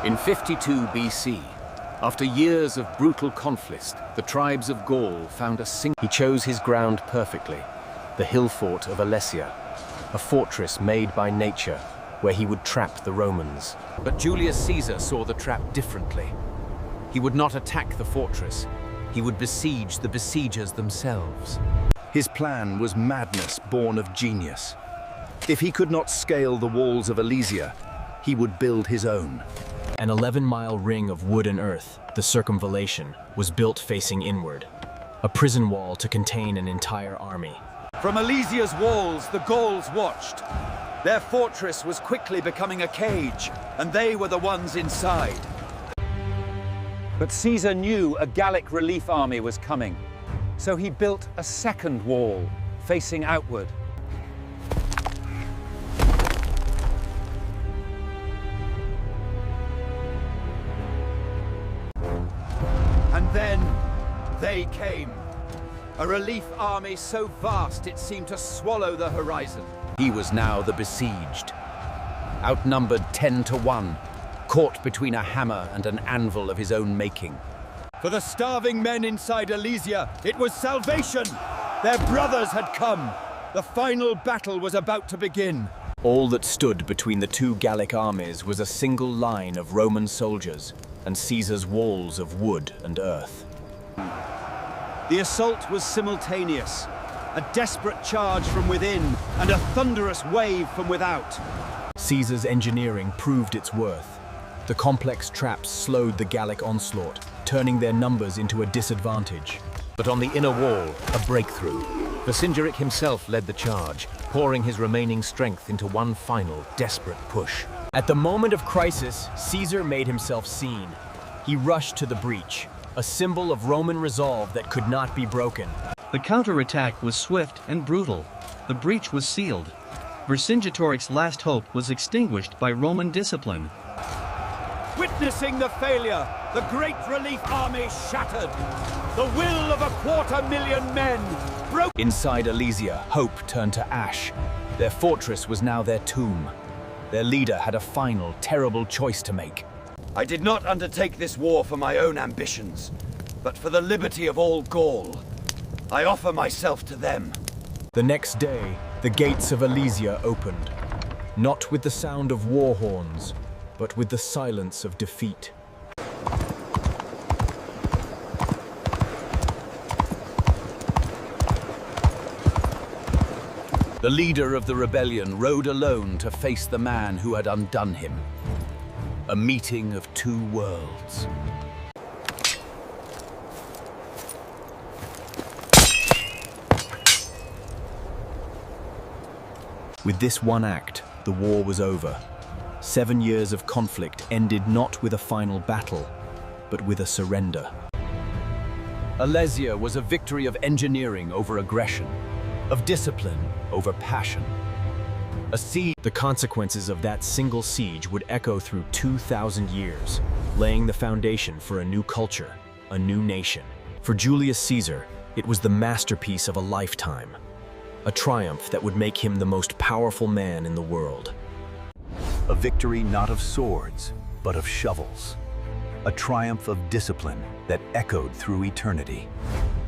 In 52 BC, after years of brutal conflict, the tribes of Gaul found a single... He chose his ground perfectly, the hill fort of Alesia, a fortress made by nature where he would trap the Romans. But Julius Caesar saw the trap differently. He would not attack the fortress, he would besiege the besiegers themselves. His plan was madness born of genius. If he could not scale the walls of Alesia, he would build his own. An 11-mile ring of wood and earth, the circumvallation, was built facing inward, a prison wall to contain an entire army. From Alesia's walls, the Gauls watched. Their fortress was quickly becoming a cage, and they were the ones inside. But Caesar knew a Gallic relief army was coming, so he built a second wall, facing outward. And then they came. A relief army so vast it seemed to swallow the horizon. He was now the besieged, outnumbered 10 to 1, caught between a hammer and an anvil of his own making. For the starving men inside Alesia, it was salvation! Their brothers had come! The final battle was about to begin. All that stood between the two Gallic armies was a single line of Roman soldiers and Caesar's walls of wood and earth. The assault was simultaneous. A desperate charge from within and a thunderous wave from without. Caesar's engineering proved its worth. The complex traps slowed the Gallic onslaught, turning their numbers into a disadvantage. But on the inner wall, a breakthrough. Vercingetorix himself led the charge, pouring his remaining strength into one final, desperate push. At the moment of crisis, Caesar made himself seen. He rushed to the breach, a symbol of Roman resolve that could not be broken. The counterattack was swift and brutal. The breach was sealed. Vercingetorix's last hope was extinguished by Roman discipline. Witnessing the failure, the great relief army shattered. The will of 250,000 men broke. Inside Alesia, hope turned to ash. Their fortress was now their tomb. Their leader had a final, terrible choice to make. I did not undertake this war for my own ambitions, but for the liberty of all Gaul. I offer myself to them. The next day, the gates of Alesia opened, not with the sound of war horns, but with the silence of defeat. The leader of the rebellion rode alone to face the man who had undone him. A meeting of two worlds. With this one act, the war was over. 7 years of conflict ended not with a final battle, but with a surrender. Alesia was a victory of engineering over aggression, of discipline over passion. A siege. The consequences of that single siege would echo through 2,000 years, laying the foundation for a new culture, a new nation. For Julius Caesar, it was the masterpiece of a lifetime, a triumph that would make him the most powerful man in the world. A victory not of swords, but of shovels. A triumph of discipline that echoed through eternity.